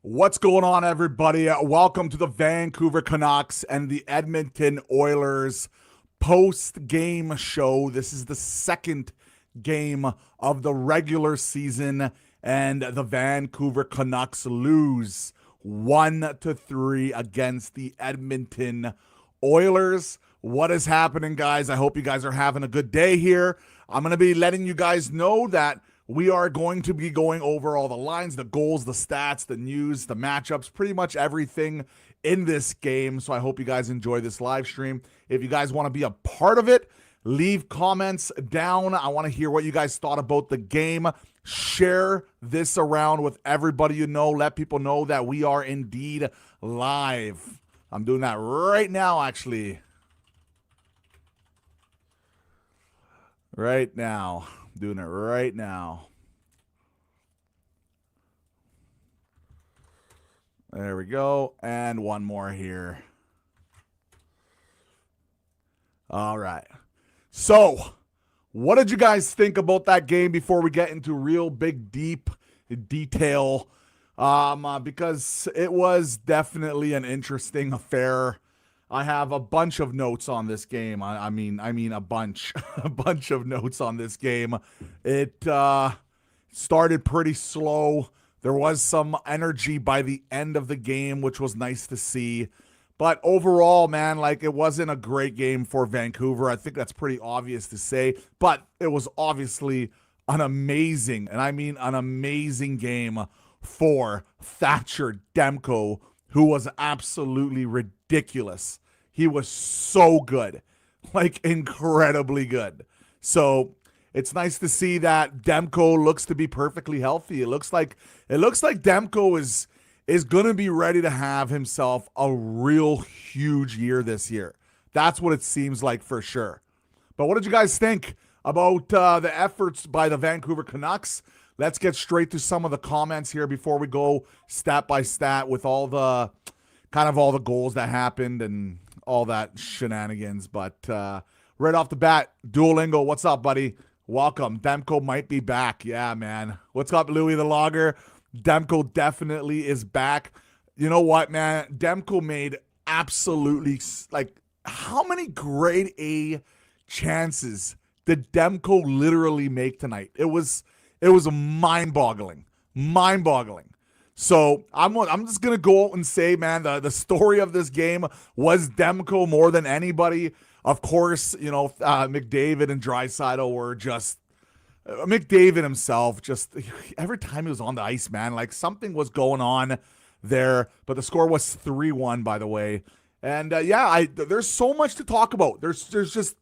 What's going on, everybody? Welcome to the Vancouver Canucks and the Edmonton Oilers post-game show. This is the second game of the regular season, and the Vancouver Canucks lose 1-3 against the Edmonton Oilers. What is happening, guys? I hope you guys are having a good day here. I'm going to be letting you guys know that we are going to be going over all the lines, the goals, the stats, the news, the matchups, pretty much everything in this game. So I hope you guys enjoy this live stream. If you guys want to be a part of it, leave comments down. I want to hear what you guys thought about the game. Share this around with everybody you know. Let people know that we are indeed live. I'm doing that right now, actually. Right now. Doing it right now. There we go. And one more here. All right. So, what did you guys think about that game before we get into real big, deep detail? Because it was definitely an interesting affair. I have a bunch of notes on this game. I mean a bunch, a bunch of notes on this game. It started pretty slow. There was some energy by the end of the game, which was nice to see. But overall, man, like, it wasn't a great game for Vancouver. I think that's pretty obvious to say. But it was obviously an amazing, and I mean an amazing game for Thatcher Demko, who was absolutely ridiculous. He was so good, like incredibly good. So it's nice to see that Demko looks to be perfectly healthy. It looks like Demko is going to be ready to have himself a real huge year this year. That's what it seems like for sure. But what did you guys think about the efforts by the Vancouver Canucks? Let's get straight to some of the comments here before we go stat by stat with all the goals that happened and all that shenanigans. But right off the bat, Duolingo, what's up, buddy? Welcome. Demko might be back. Yeah, man. What's up, Louis the Logger? Demko definitely is back. You know what, man? Demko made absolutely, like, how many grade A chances did Demko literally make tonight? It was mind-boggling. Mind-boggling. So I'm just going to go out and say, man, the story of this game was Demko more than anybody. Of course, you know, McDavid and Draisaitl were just McDavid himself. Just every time he was on the ice, man, like something was going on there. But the score was 3-1, by the way. And there's so much to talk about. There's just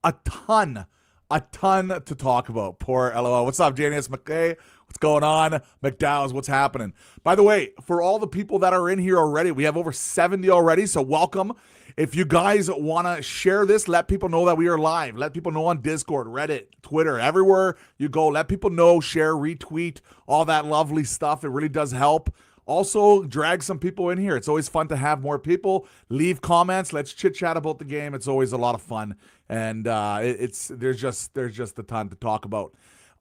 a ton to talk about. Poor LOL. What's up, Janius McKay? What's going on? McDowell's, what's happening? By the way, for all the people that are in here already, we have over 70 already, so welcome. If you guys want to share this, let people know that we are live. Let people know on Discord, Reddit, Twitter, everywhere you go. Let people know, share, retweet, all that lovely stuff. It really does help. Also, drag some people in here. It's always fun to have more people. Leave comments. Let's chit-chat about the game. It's always a lot of fun. And there's just a ton to talk about.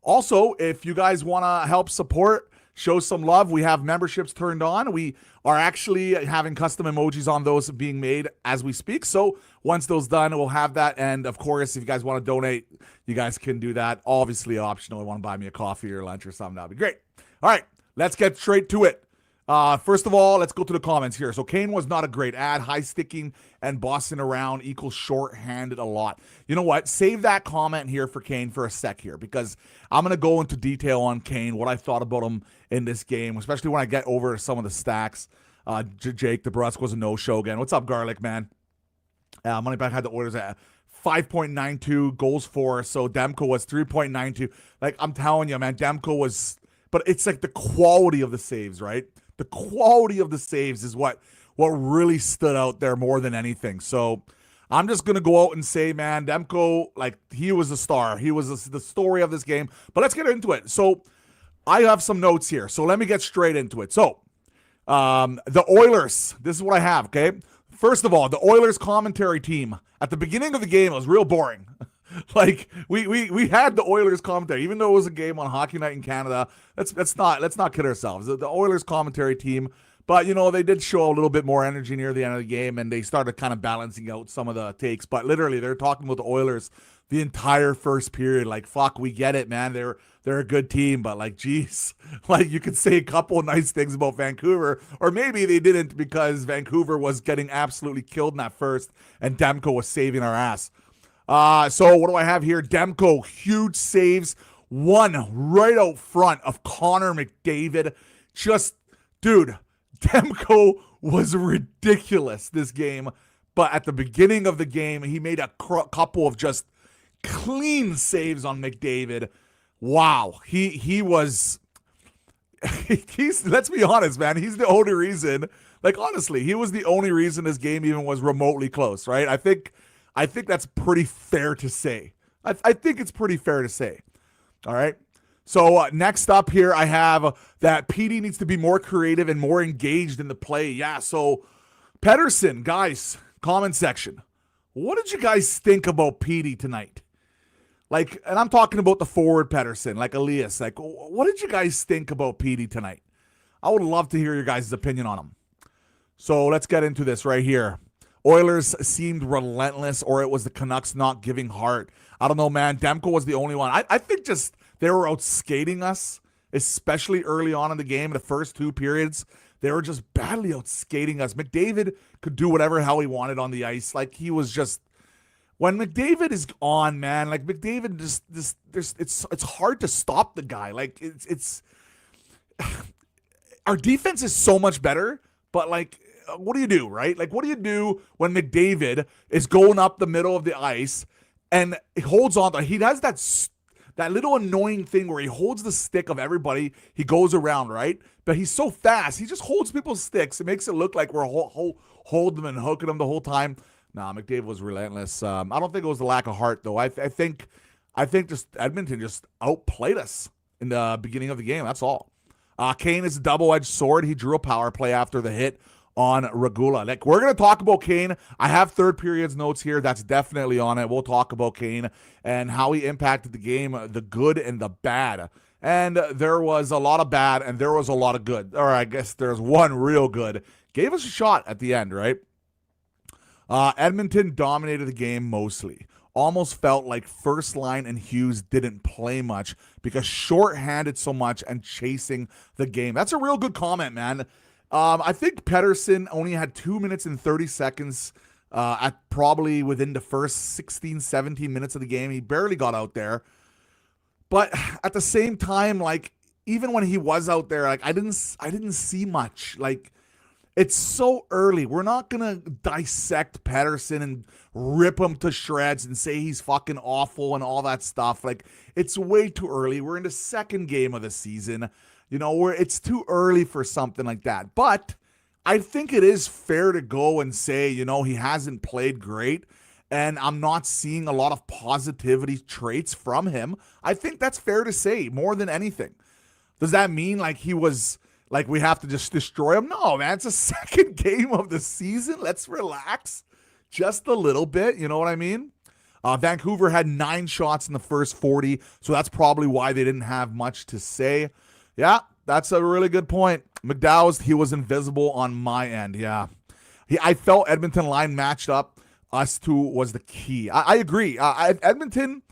Also, if you guys want to help support, show some love, we have memberships turned on. We are actually having custom emojis on those being made as we speak. So once those done, we'll have that. And of course, if you guys want to donate, you guys can do that. Obviously optional. You want to buy me a coffee or lunch or something, that'd be great. All right, let's get straight to it. First of all, let's go to the comments here. So Kane was not a great ad. High sticking and bossing around equals short-handed a lot. You know what? Save that comment here for Kane for a sec here, because I'm going to go into detail on Kane, what I thought about him in this game, especially when I get over some of the stacks. Jake DeBrusk was a no-show again. What's up, Garlic, man? Moneyback had the Oilers at 5.92 goals for, so Demko was 3.92. Like, I'm telling you, man, Demko was, but it's like the quality of the saves, right? The quality of the saves is what really stood out there more than anything. So I'm just going to go out and say, man, Demko, like, he was a star. He was the story of this game. But let's get into it. So I have some notes here. So let me get straight into it. So the Oilers, this is what I have, okay? First of all, the Oilers commentary team. At the beginning of the game, it was real boring. Like we had the Oilers commentary, even though it was a game on Hockey Night in Canada. Let's not kid ourselves. The Oilers commentary team, but they did show a little bit more energy near the end of the game, and they started kind of balancing out some of the takes. But literally, they're talking about the Oilers the entire first period. Like, fuck, we get it, man. They're a good team, but like, geez, like you could say a couple of nice things about Vancouver, or maybe they didn't because Vancouver was getting absolutely killed in that first, and Demko was saving our ass. So what do I have here? Demko, huge saves, one right out front of Connor McDavid. Just, dude, Demko was ridiculous this game, but at the beginning of the game, he made a couple of just clean saves on McDavid. Wow, he was. He's, let's be honest, man. He's the only reason. Like, honestly, he was the only reason this game even was remotely close, right? I think that's pretty fair to say. I think it's pretty fair to say. All right. So next up here, I have that PD needs to be more creative and more engaged in the play. Yeah. So Pedersen, guys, comment section. What did you guys think about PD tonight? Like, and I'm talking about the forward Pedersen, like Elias. Like, what did you guys think about PD tonight? I would love to hear your guys' opinion on him. So let's get into this right here. Oilers seemed relentless, or it was the Canucks not giving heart. I don't know, man. Demko was the only one. I think just they were out skating us, especially early on in the game. The first two periods, they were just badly out skating us. McDavid could do whatever hell he wanted on the ice. Like, he was just, when McDavid is on, man, like McDavid it's hard to stop the guy. Like, it's our defense is so much better, but like, what do you do, right? Like, what do you do when McDavid is going up the middle of the ice and he holds on to, he has that little annoying thing where he holds the stick of everybody. He goes around, right? But he's so fast. He just holds people's sticks. It makes it look like we're holding them and hooking them the whole time. Nah, McDavid was relentless. I don't think it was the lack of heart, though. I think just Edmonton just outplayed us in the beginning of the game. That's all. Kane is a double-edged sword. He drew a power play after the hit on Regula. Like, we're going to talk about Kane. I have third period's notes here. That's definitely on it. We'll talk about Kane and how he impacted the game, the good and the bad. And there was a lot of bad and there was a lot of good. Or I guess there's one real good. Gave us a shot at the end, right? Edmonton dominated the game mostly. Almost felt like first line and Hughes didn't play much because shorthanded so much and chasing the game. That's a real good comment, man. I think Pedersen only had 2 minutes and 30 seconds at probably within the first 16, 17 minutes of the game. He barely got out there. But at the same time, like, even when he was out there, like, I didn't see much. Like, it's so early. We're not going to dissect Pedersen and rip him to shreds and say he's fucking awful and all that stuff. Like, it's way too early. We're in the second game of the season. It's too early for something like that. But I think it is fair to go and say, he hasn't played great. And I'm not seeing a lot of positivity traits from him. I think that's fair to say more than anything. Does that mean like he was... like, we have to just destroy him? No, man. It's a second game of the season. Let's relax just a little bit. You know what I mean? Vancouver had 9 shots in the first 40, so that's probably why they didn't have much to say. Yeah, that's a really good point. McDowell, he was invisible on my end. Yeah. I felt Edmonton line matched up. Us two was the key. I agree. Edmonton...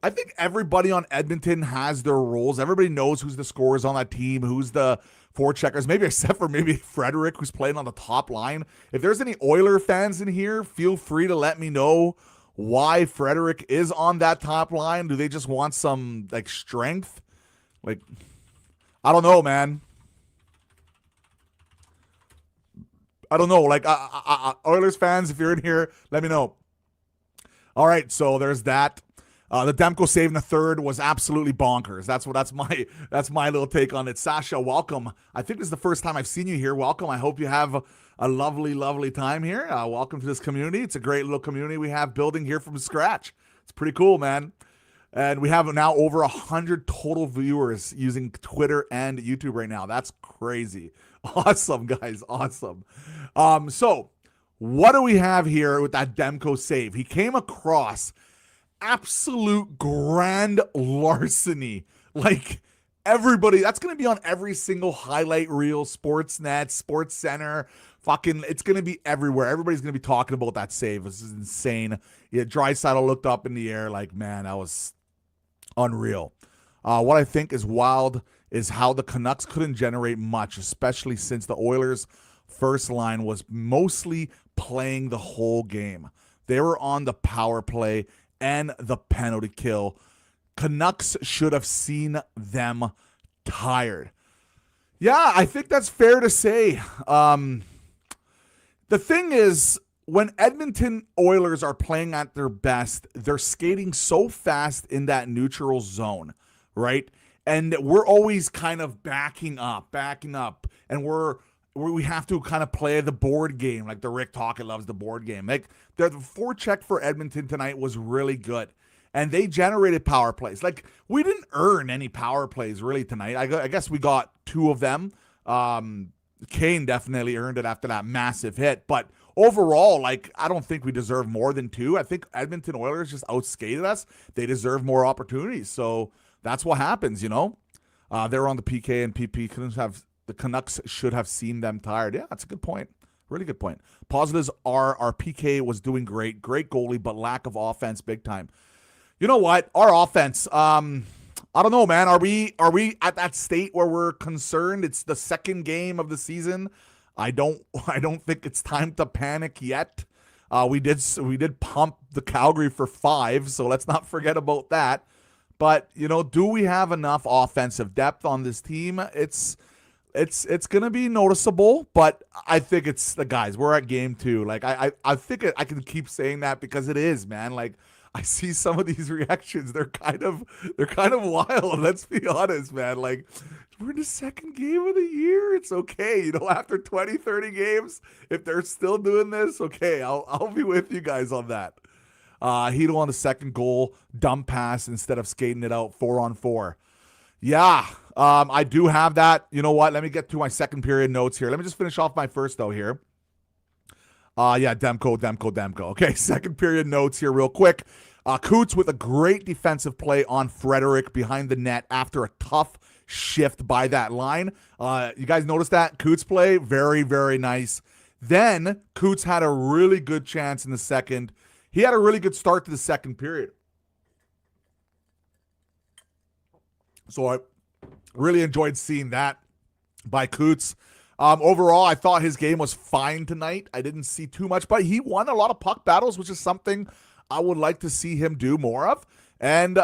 I think everybody on Edmonton has their roles. Everybody knows who's the scorers on that team, who's the forecheckers, maybe except for maybe Frederic, who's playing on the top line. If there's any Oiler fans in here, feel free to let me know why Frederic is on that top line. Do they just want some, like, strength? Like, I don't know, man. I don't know. Like, Oilers fans, if you're in here, let me know. All right, so there's that. The Demko save in the third was absolutely bonkers. That's my little take on it. Sasha, welcome. I think this is the first time I've seen you here. Welcome. I hope you have a lovely, lovely time here. Welcome to this community. It's a great little community we have building here from scratch. It's pretty cool, man. And we have now over 100 total viewers using Twitter and YouTube right now. That's crazy. Awesome, guys. Awesome. So what do we have here with that Demko save? He came across absolute grand larceny. Like, everybody, that's going to be on every single highlight reel, Sportsnet, Sports Center, fucking, it's going to be everywhere. Everybody's going to be talking about that save. This is insane. Yeah, Draisaitl looked up in the air like, man, that was unreal. What I think is wild is how the Canucks couldn't generate much, especially since the Oilers' first line was mostly playing the whole game. They were on the power play and the penalty kill. Canucks should have seen them tired. Yeah, I think that's fair to say. The thing is, when Edmonton Oilers are playing at their best, they're skating so fast in that neutral zone, right? And we're always kind of backing up, and we have to kind of play the board game, like the Rick Tocchet loves the board game. Like the forecheck for Edmonton tonight was really good, and they generated power plays. Like, we didn't earn any power plays really tonight. I guess we got 2 of them. Kane definitely earned it after that massive hit, but overall, like, I don't think we deserve more than 2. I think Edmonton Oilers just outskated us. They deserve more opportunities, so that's what happens, you know. They're on the PK and PP. The Canucks should have seen them tired. Yeah, that's a good point. Really good point. Positives are our PK was doing great goalie, but lack of offense big time. You know what? Our offense, I don't know, man. Are we at that state where we're concerned? It's the second game of the season. I don't think it's time to panic yet. We did pump the Calgary for 5, so let's not forget about that. But, you know, do we have enough offensive depth on this team? It's going to be noticeable, but I think it's the guys. We're at game 2. Like, I think I can keep saying that because it is, man. Like, I see some of these reactions. They're kind of wild. Let's be honest, man. Like, we're in the second game of the year. It's okay. You know, after 20, 30 games, if they're still doing this, okay, I'll be with you guys on that. Hito on the second goal, dumb pass instead of skating it out 4-on-4. Yeah, I do have that. You know what? Let me get to my second period notes here. Let me just finish off my first, though, here. Yeah, Demko. Okay, second period notes here real quick. Coots with a great defensive play on Frederic behind the net after a tough shift by that line. You guys notice that? Coots play, very, very nice. Then Coots had a really good chance in the second. He had a really good start to the second period. So I really enjoyed seeing that by Coots. Overall, I thought his game was fine tonight. I didn't see too much, but he won a lot of puck battles, which is something I would like to see him do more of. And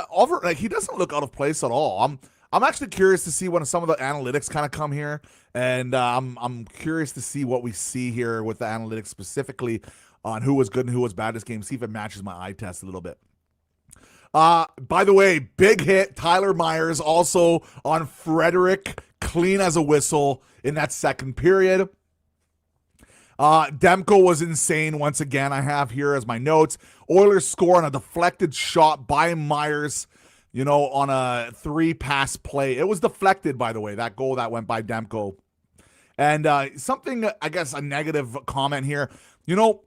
he doesn't look out of place at all. I'm actually curious to see when some of the analytics kind of come here, and I'm curious to see what we see here with the analytics specifically on who was good and who was bad this game. See if it matches my eye test a little bit. By the way, big hit. Tyler Myers also on Frederic, clean as a whistle in that second period. Demko was insane once again. I have here as my notes. Oilers score on a deflected shot by Myers, you know, on a 3-pass play. It was deflected, by the way, that goal that went by Demko. And something, I guess, a negative comment here. You know,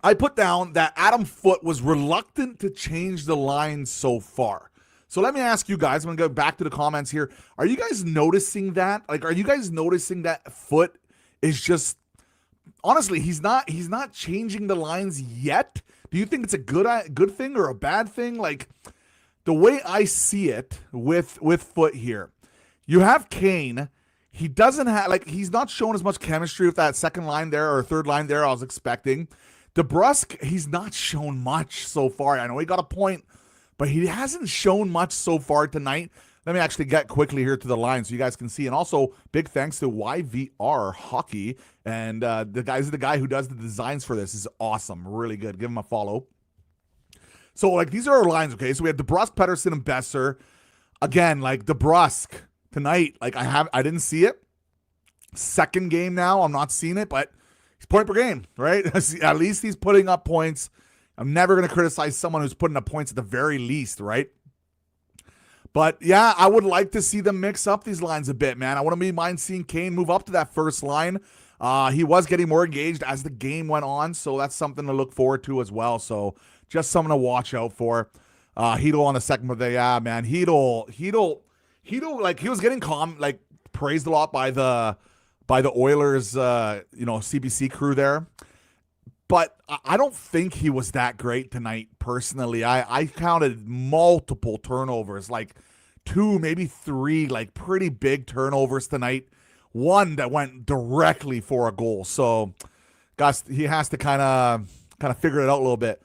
I put down that Adam Foote was reluctant to change the line so far. So let me ask you guys, I'm going to go back to the comments here. Are you guys noticing that? Like, are you guys noticing that Foote is just, honestly, he's not changing the lines yet? Do you think it's a good thing or a bad thing? Like, the way I see it with Foote here, you have Kane. He doesn't have, like, he's not showing as much chemistry with that second line there or third line there I was expecting. DeBrusk, he's not shown much so far. I know he got a point, but he hasn't shown much so far tonight. Let me actually get quickly here to the line so you guys can see. And also, big thanks to YVR Hockey. And the guy who does the designs for this is awesome. Really good. Give him a follow. So, like, these are our lines, okay? So we have DeBrusk, Pettersson, and Besser. Again, like, DeBrusk tonight, like, I didn't see it. Second game now, I'm not seeing it, but he's point per game, right? At least he's putting up points. I'm never going to criticize someone who's putting up points at the very least, right? But, yeah, I would like to see them mix up these lines a bit, man. I wouldn't mind seeing Kane move up to that first line. He was getting more engaged as the game went on, so that's something to look forward to as well. So just someone to watch out for. Hedl on the second, but yeah, man, Hedl, like he was getting praised a lot by the Oilers, CBC crew there. But I don't think he was that great tonight, personally. I counted multiple turnovers, like 2, maybe 3, like pretty big turnovers tonight. One that went directly for a goal. So, guys, he has to kind of figure it out a little bit.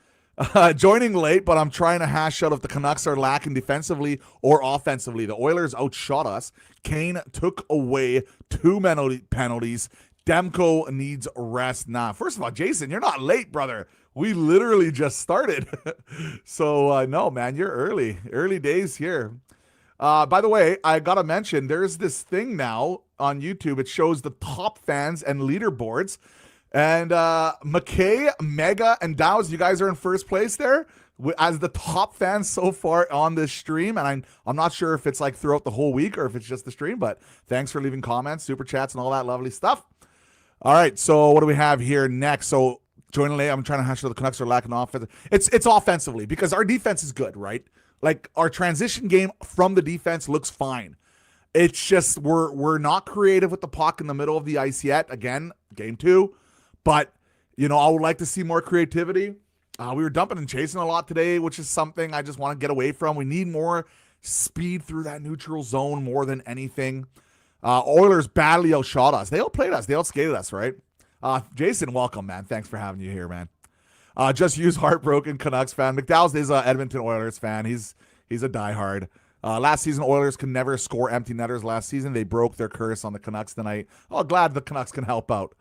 Joining late, but I'm trying to hash out if the Canucks are lacking defensively or offensively. The Oilers outshot us. Kane took away 2 penalties. Demko needs rest. Nah, first of all, Jason, you're not late, brother. We literally just started. So, no, man, you're early. Early days here. By the way, I got to mention, there's this thing now on YouTube. It shows the top fans and leaderboards. And McKay, Mega, and Dow's, you guys are in first place there as the top fans so far on this stream. And I'm not sure if it's like throughout the whole week or if it's just the stream, but thanks for leaving comments, super chats, and all that lovely stuff. All right, so what do we have here next? So joining late, I'm trying to hash out the Canucks are lacking offense. It's offensively because our defense is good, right? Like our transition game from the defense looks fine. It's just we're not creative with the puck in the middle of the ice yet. Again, game 2. But, I would like to see more creativity. We were dumping and chasing a lot today, which is something I just want to get away from. We need more speed through that neutral zone more than anything. Oilers badly outshot us. They outplayed us. They outskated us, right? Jason, welcome, man. Thanks for having you here, man. Just use heartbroken Canucks fan. McDowell is a Edmonton Oilers fan. He's a diehard. Last season, Oilers could never score empty netters last season. They broke their curse on the Canucks tonight. Oh, glad the Canucks can help out.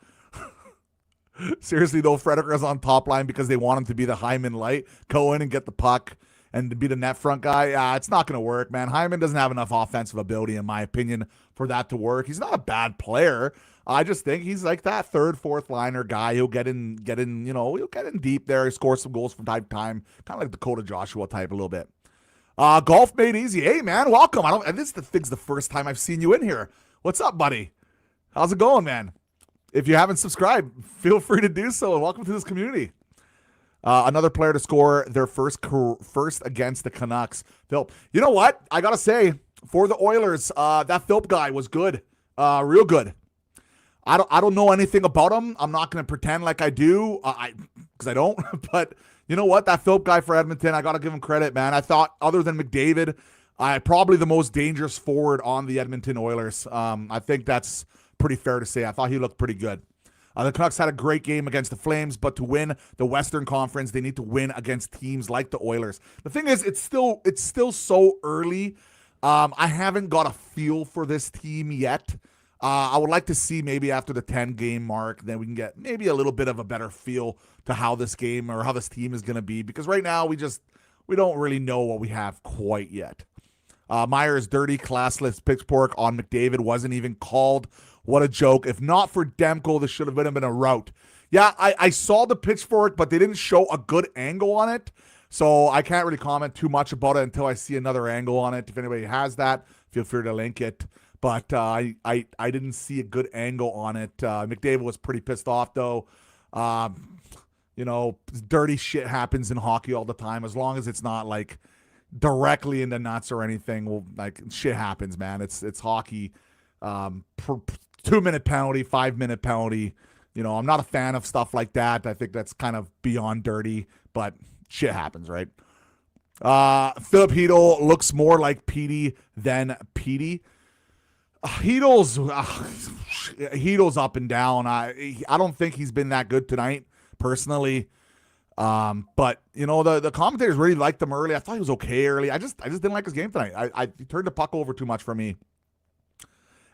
Seriously, though, Frederick is on top line because they want him to be the Hyman light. Go in and get the puck and to be the net front guy. It's not going to work, man. Hyman doesn't have enough offensive ability, in my opinion, for that to work. He's not a bad player. I just think he's like that third, fourth liner guy. He'll get in, he'll get in deep there. He scores some goals from time to time, kind of like Dakota Joshua type a little bit. Golf made easy. Hey, man, welcome. This is the first time I've seen you in here. What's up, buddy? How's it going, man? If you haven't subscribed, feel free to do so, and welcome to this community. Another player to score their first against the Canucks. Philp. You know what? I got to say, for the Oilers, that Philp guy was good. Real good. I don't know anything about him. I'm not going to pretend like I do, because I don't. But you know what? That Philp guy for Edmonton, I got to give him credit, man. I thought, other than McDavid, probably the most dangerous forward on the Edmonton Oilers. I think that's pretty fair to say. I thought he looked pretty good. The Canucks had a great game against the Flames, but to win the Western Conference, they need to win against teams like the Oilers. The thing is, it's still so early. I haven't got a feel for this team yet. I would like to see maybe after the 10-game mark, then we can get maybe a little bit of a better feel to how this game or how this team is going to be. Because right now, we don't really know what we have quite yet. Myers' dirty, classless pitchfork on McDavid wasn't even called. What a joke. If not for Demko, this should have been a rout. Yeah, I saw the pitchfork, but they didn't show a good angle on it. So I can't really comment too much about it until I see another angle on it. If anybody has that, feel free to link it. But I didn't see a good angle on it. McDavid was pretty pissed off, though. Dirty shit happens in hockey all the time. As long as it's not like directly in the nuts or anything, well, like shit happens, man. It's hockey. 2-minute penalty, 5-minute penalty. I'm not a fan of stuff like that. I think that's kind of beyond dirty, but shit happens, right? Philip Hedl looks more like Petey than Petey. Hedl's up and down. I don't think he's been that good tonight, personally. But the commentators really liked him early. I thought he was okay early. I just didn't like his game tonight. He turned the puck over too much for me.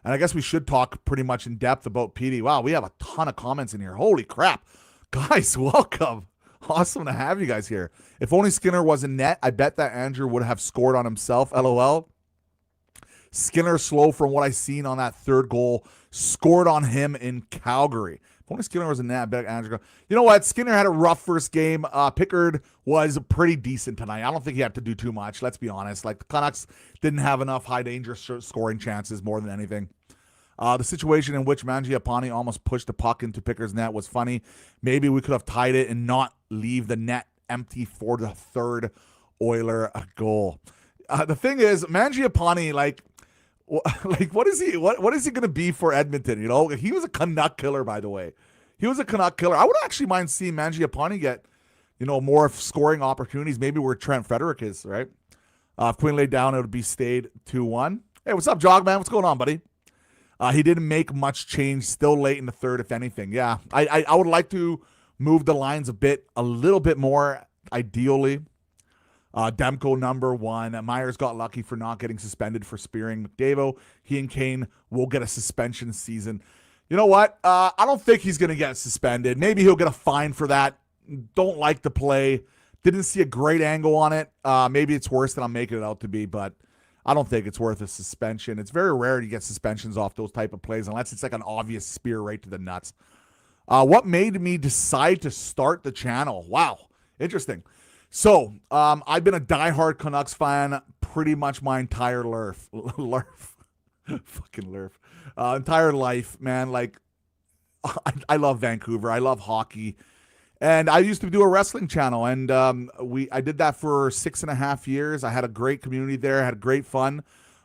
And I guess we should talk pretty much in depth about PD. Wow, we have a ton of comments in here. Holy crap. Guys, welcome. Awesome to have you guys here. If only Skinner was in net, I bet that Andrew would have scored on himself. LOL. Skinner, slow from what I've seen on that third goal, scored on him in Calgary. If only Skinner was in net, I bet Andrew. You know what? Skinner had a rough first game. Pickard was pretty decent tonight. I don't think he had to do too much. Let's be honest. Like, the Canucks didn't have enough high danger scoring chances more than anything. The situation in which Mangiapane almost pushed the puck into Pickard's net was funny. Maybe we could have tied it and not leave the net empty for the third Oiler goal. The thing is, Mangiapane, like what is he? What is he going to be for Edmonton? You know, he was a Canuck killer, by the way. He was a Canuck killer. I would actually mind seeing Mangiapane get, more scoring opportunities. Maybe where Trent Frederick is, right? If Quinn laid down, it would be stayed 2-1. Hey, what's up, Jog Man? What's going on, buddy? He didn't make much change. Still late in the third, if anything. Yeah, I would like to move the lines a little bit more, ideally. Demko number 1. Myers got lucky for not getting suspended for spearing McDavid. He and Kane will get a suspension season. You know what? I don't think he's going to get suspended. Maybe he'll get a fine for that. Don't like the play. Didn't see a great angle on it. Maybe it's worse than I'm making it out to be, but I don't think it's worth a suspension. It's very rare to get suspensions off those type of plays unless it's like an obvious spear right to the nuts. What made me decide to start the channel? Wow, interesting. So, I've been a diehard Canucks fan pretty much my entire entire life, man. Like, I love Vancouver. I love hockey. And I used to do a wrestling channel, and I did that for 6.5 years. I had a great community there. I had great fun.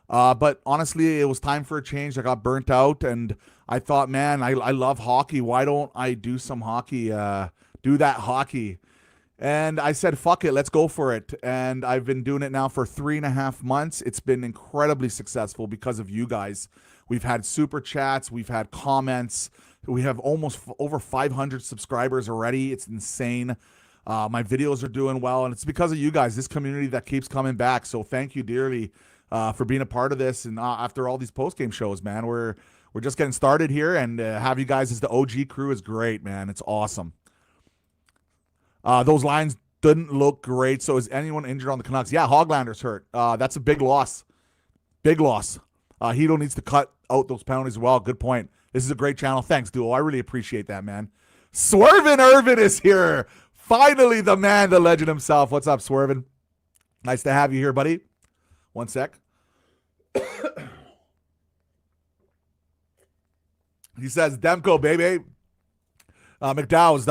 But honestly, it was time for a change. I got burnt out, and I thought, man, I love hockey. Why don't I do some hockey, do that hockey? And I said, fuck it, let's go for it. And I've been doing it now for 3.5 months. It's been incredibly successful because of you guys. We've had super chats. We've had comments. We have almost over 500 subscribers already. It's insane. My videos are doing well, and it's because of you guys, this community that keeps coming back. So thank you dearly for being a part of this. And after all these post-game shows, man, we're just getting started here, and have you guys as the OG crew is great, man. It's awesome. Those lines didn't look great. So is anyone injured on the Canucks? Yeah, Hoglander's hurt. That's a big loss. Big loss. Hito needs to cut out those penalties as well. Good point. This is a great channel. Thanks, Duo. I really appreciate that, man. Swervin Irvin is here. Finally, the man, the legend himself. What's up, Swervin? Nice to have you here, buddy. One sec. He says, Demko, baby. McDowell's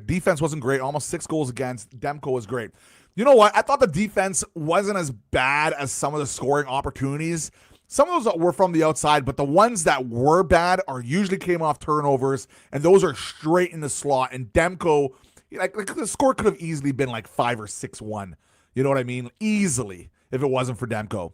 defense wasn't great. Almost 6 goals against. Demko was great. You know what? I thought the defense wasn't as bad as some of the scoring opportunities. Some of those were from the outside, but the ones that were bad usually came off turnovers, and those are straight in the slot. And Demko, like the score could have easily been like 5 or 6-1. You know what I mean? Easily, if it wasn't for Demko.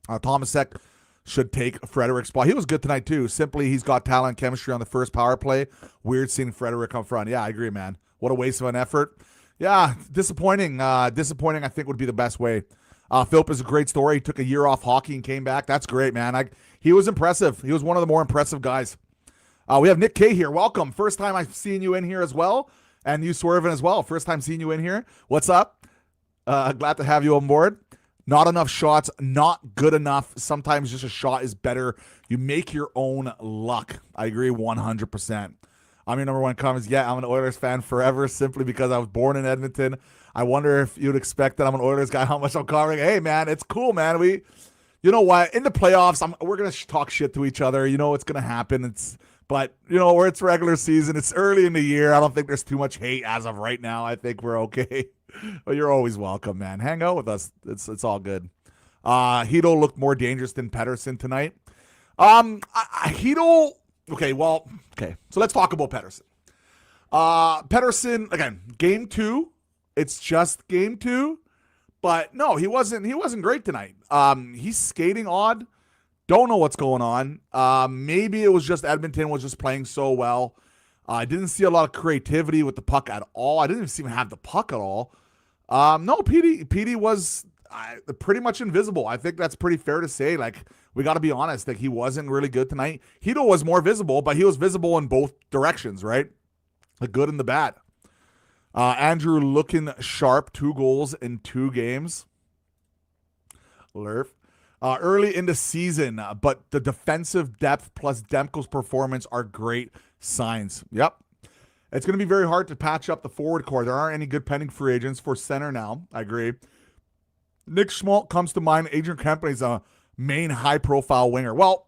Tomasek should take Frederick's spot. He was good tonight too. Simply, he's got talent, chemistry on the first power play. Weird seeing Frederick up front. Yeah, I agree, man. What a waste of an effort. Yeah, disappointing. Disappointing, I think, would be the best way. Philip is a great story. He took a year off hockey and came back. That's great, man. He was impressive. He was one of the more impressive guys. We have Nick K here. Welcome. First time I've seen you in here as well. And you Swervin as well. First time seeing you in here. What's up? Glad to have you on board. Not enough shots. Not good enough. Sometimes just a shot is better. You make your own luck. I agree 100%. I'm your number one comment. Yeah, I'm an Oilers fan forever simply because I was born in Edmonton. I wonder if you'd expect that I'm an Oilers guy, how much I'm covering. Hey, man, it's cool, man. You know what? In the playoffs, we're going to talk shit to each other. You know it's going to happen. But, where it's regular season, it's early in the year. I don't think there's too much hate as of right now. I think we're okay. But you're always welcome, man. Hang out with us. It's all good. Hito looked more dangerous than Pettersson tonight. Hito... Okay. So let's talk about Pettersson. Pettersson, again, game 2. It's just game 2. But no, he wasn't great tonight. He's skating odd. Don't know what's going on. Maybe it was just Edmonton was just playing so well. I didn't see a lot of creativity with the puck at all. I didn't even see him have the puck at all. No, PD was pretty much invisible. I think that's pretty fair to say. Like, we got to be honest. Like, he wasn't really good tonight. Hito was more visible, but he was visible in both directions, right? The good and the bad. Andrew looking sharp. 2 goals in 2 games. Lerf. Early in the season, but the defensive depth plus Demko's performance are great signs. Yep. It's going to be very hard to patch up the forward core. There aren't any good pending free agents for center now. I agree. Nick Schmaltz comes to mind. Adrian Kempe is a main high-profile winger. Well,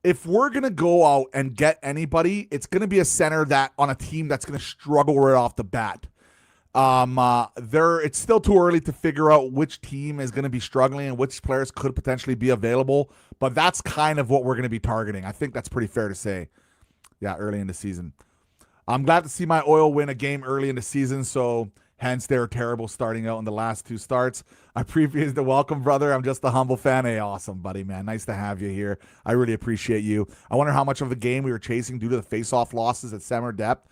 if we're going to go out and get anybody, it's going to be a center that on a team that's going to struggle right off the bat. It's still too early to figure out which team is going to be struggling and which players could potentially be available, but that's kind of what we're going to be targeting. I think that's pretty fair to say. Yeah, early in the season. I'm glad to see my Oil win a game early in the season, so hence they're terrible starting out in the last two starts. I appreciate the welcome, brother. I'm just a humble fan. Hey, awesome, buddy, man. Nice to have you here. I really appreciate you. I wonder how much of the game we were chasing due to the face-off losses at center depth.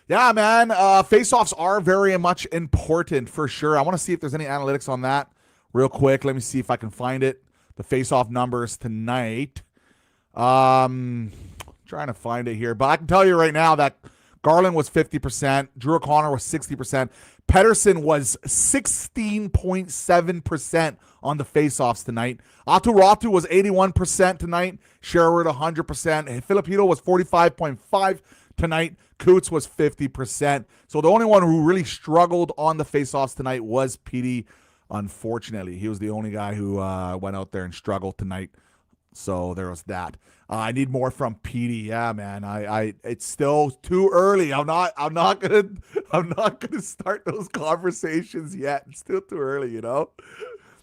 Yeah, man, face-offs are very much important for sure. I want to see if there's any analytics on that real quick. Let me see if I can find it. The face-off numbers tonight. Trying to find it here. But I can tell you right now that Garland was 50%. Drew O'Connor was 60%. Pettersson was 16.7% on the faceoffs tonight. Aturatu was 81% tonight. Sherwood 100%. Filipino was 45.5% tonight. Coots was 50%. So the only one who really struggled on the faceoffs tonight was Petey. Unfortunately, he was the only guy who went out there and struggled tonight. So there was that. I need more from Petey. Yeah, man. It's still too early. I'm not gonna start those conversations yet. It's still too early, you know.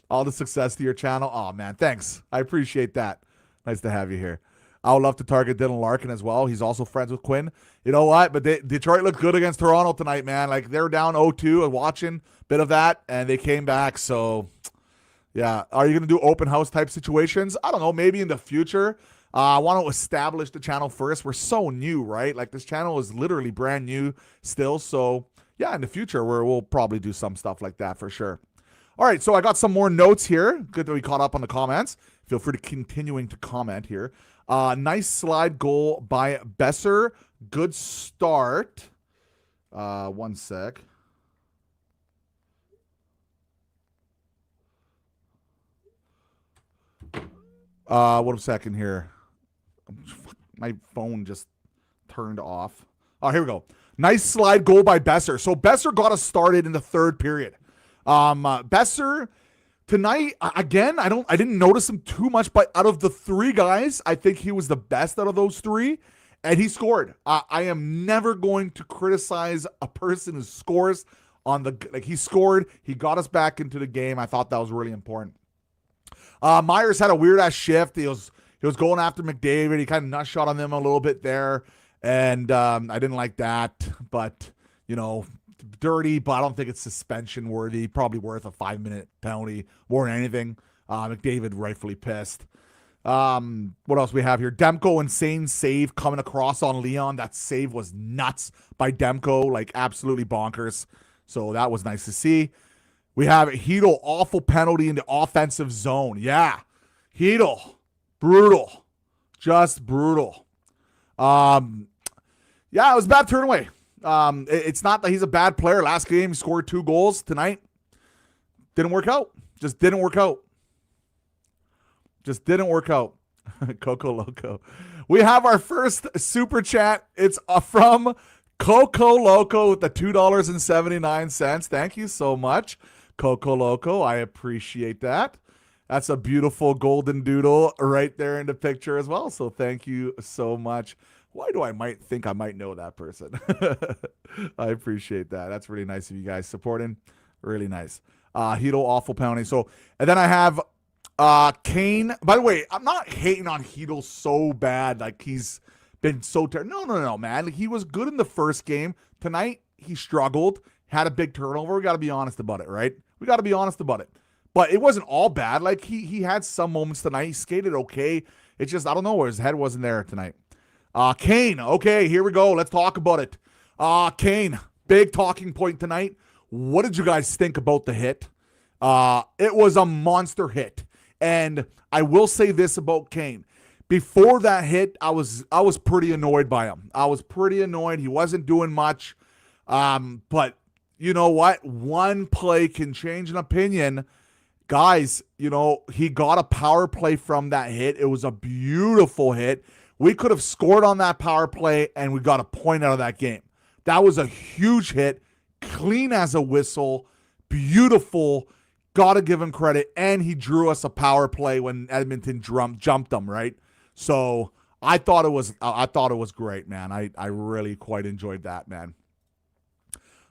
All the success to your channel. Oh man, thanks. I appreciate that. Nice to have you here. I would love to target Dylan Larkin as well. He's also friends with Quinn. You know what? But Detroit looked good against Toronto tonight, man. Like they're down 0-2 and watching a bit of that, and they came back. So yeah, are you going to do open house type situations? I don't know. Maybe in the future. I want to establish the channel first. We're so new, right? Like this channel is literally brand new still. So yeah, in the future, we'll probably do some stuff like that for sure. All right, so I got some more notes here. Good that we caught up on the comments. Feel free to continuing to comment here. Nice slide goal by Besser. Good start. One sec. What a second here. My phone just turned off. Oh, here we go. Nice slide goal by Besser. So Besser got us started in the third period. Besser tonight, again, I didn't notice him too much, but out of the three guys, I think he was the best out of those three, and he scored. I am never going to criticize a person who scores he scored. He got us back into the game. I thought that was really important. Myers had a weird ass shift. He was going after McDavid. He kind of nut shot on them a little bit there, and I didn't like that. But you know, dirty. But I don't think it's suspension worthy. Probably worth a 5-minute penalty more than anything. McDavid rightfully pissed. What else we have here? Demko, insane save coming across on Leon. That save was nuts by Demko, like absolutely bonkers. So that was nice to see. We have Hedl, awful penalty in the offensive zone. Yeah, Hedl, brutal, just brutal. Yeah, it was a bad turn away. It's not that he's a bad player. Last game, he scored 2 goals. Tonight, didn't work out. Just didn't work out. Just didn't work out. Coco Loco. We have our first super chat. It's from Coco Loco with the $2.79. Thank you so much, Coco Loco. I appreciate that. That's a beautiful golden doodle right there in the picture as well. So thank you so much. Why do I think I might know that person? I appreciate that. That's really nice of you guys supporting. Really nice. Hedl, awful penalty. So, and then I have Kane. By the way, I'm not hating on Hedl so bad. Like he's been so terrible. No, man. Like, he was good in the first game. Tonight, he struggled. Had a big turnover. We got to be honest about it, right? We got to be honest about it. But it wasn't all bad. Like he had some moments tonight. He skated okay. It's just, I don't know where his head wasn't there tonight. Kane. Okay, here we go. Let's talk about it. Kane, big talking point tonight. What did you guys think about the hit? It was a monster hit. And I will say this about Kane. Before that hit, I was pretty annoyed by him. I was pretty annoyed. He wasn't doing much. But you know what? One play can change an opinion. Guys, you know, he got a power play from that hit. It was a beautiful hit. We could have scored on that power play, and we got a point out of that game. That was a huge hit, clean as a whistle, beautiful. Got to give him credit, and he drew us a power play when Edmonton jumped him, right? So I thought it was great, man. I really quite enjoyed that, man.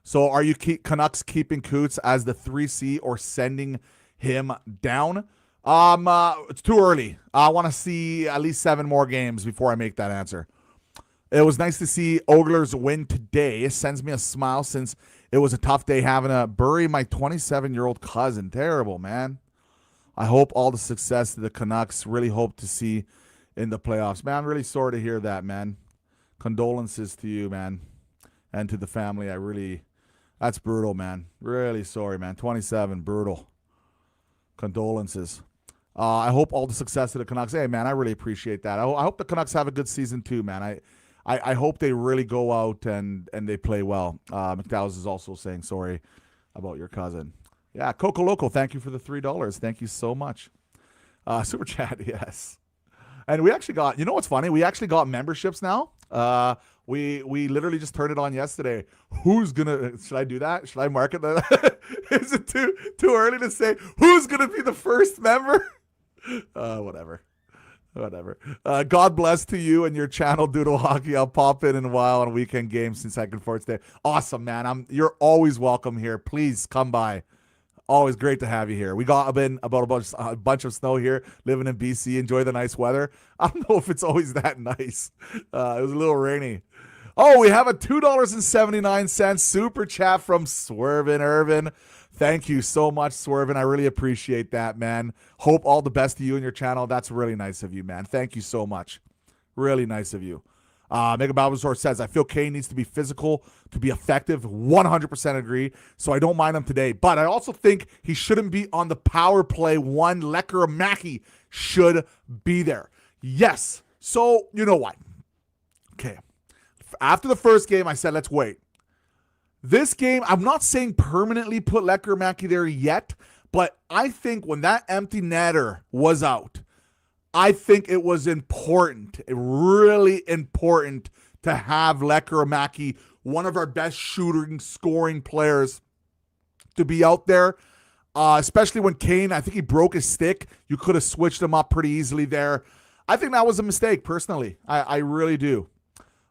So are you Canucks keeping Coots as the 3C or sending him down? It's too early. I want to see at least 7 more games before I make that answer. It was nice to see OILERS win today. It sends me a smile since it was a tough day having to bury my 27-year-old cousin. Terrible, man. I hope all the success that the Canucks really hope to see in the playoffs. Man, I'm really sorry to hear that, man. Condolences to you, man, and to the family. That's brutal, man. Really sorry, man. 27, brutal. Condolences. I hope all the success to the Canucks. Hey, man, I really appreciate that. I hope the Canucks have a good season too, man. I hope they really go out and they play well. McDowell is also saying sorry about your cousin. Yeah, Coco Loco, thank you for the $3. Thank you so much. Super chat, yes. And we actually got, you know what's funny? We actually got memberships now. We literally just turned it on yesterday. Who's gonna? Should I do that? Should I market that? Is it too early to say who's gonna be the first member? Whatever. God bless to you and your channel, Doodle Hockey. I'll pop in a while on weekend games since I can afford to stay. Awesome, man. You're always welcome here. Please come by. Always great to have you here. We got a bunch of snow here, living in BC. Enjoy the nice weather. I don't know if it's always that nice. It was a little rainy. Oh, we have a $2.79 super chat from Swervin Irvin. Thank you so much, Swervin. I really appreciate that, man. Hope all the best to you and your channel. That's really nice of you, man. Thank you so much. Really nice of you. Mega Balbasaur says, I feel Kane needs to be physical to be effective. 100% agree. So I don't mind him today. But I also think he shouldn't be on the power play. One Lecker Mackey should be there. Yes. So you know what? Okay. After the first game, I said, let's wait. This game, I'm not saying permanently put Lecker Mackey there yet, but I think when that empty netter was out, I think it was important, really important to have Lecker Mackey, one of our best shooting, scoring players, to be out there, especially when Kane, I think he broke his stick. You could have switched him up pretty easily there. I think that was a mistake, personally. I really do.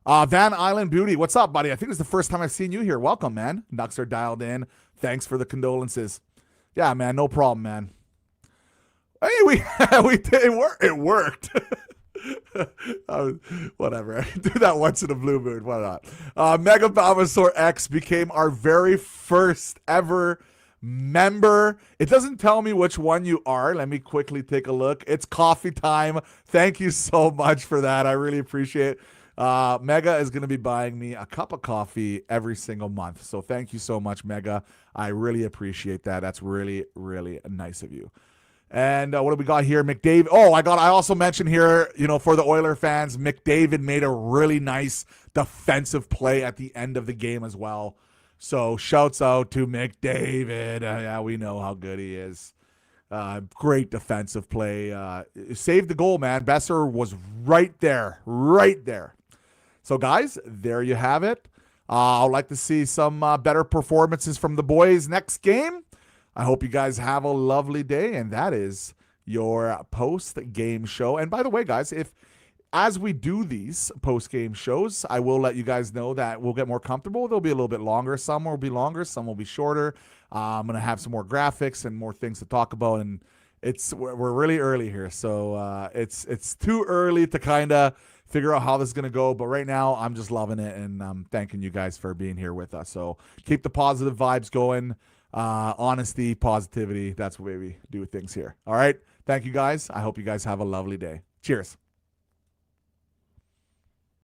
Van Island Beauty, what's up, buddy? I think it's the first time I've seen you here. Welcome, man. Nucks are dialed in. Thanks for the condolences. Yeah, man, no problem, man. Hey, we did it worked. Whatever. I do that once in a blue moon. Why not? Mega Balbasaur X became our very first ever member. It doesn't tell me which one you are. Let me quickly take a look. It's coffee time. Thank you so much for that. I really appreciate it. Mega is going to be buying me a cup of coffee every single month. So thank you so much, Mega. I really appreciate that. That's really, really nice of you. And what do we got here? McDavid. Oh, I also mentioned here, for the Oiler fans, McDavid made a really nice defensive play at the end of the game as well. So shouts out to McDavid. Yeah, we know how good he is. Great defensive play. Saved the goal, man. Besser was right there. So, guys, there you have it. I'd like to see some better performances from the boys next game. I hope you guys have a lovely day, and that is your post-game show. And by the way, guys, as we do these post-game shows, I will let you guys know that we'll get more comfortable. They'll be a little bit longer. Some will be longer. Some will be shorter. I'm going to have some more graphics and more things to talk about, and we're really early here, so it's too early to kind of figure out how this is going to go. But right now, I'm just loving it, and I'm thanking you guys for being here with us. So keep the positive vibes going. Honesty, positivity, that's the way we do things here. All right. Thank you guys. I hope you guys have a lovely day. Cheers.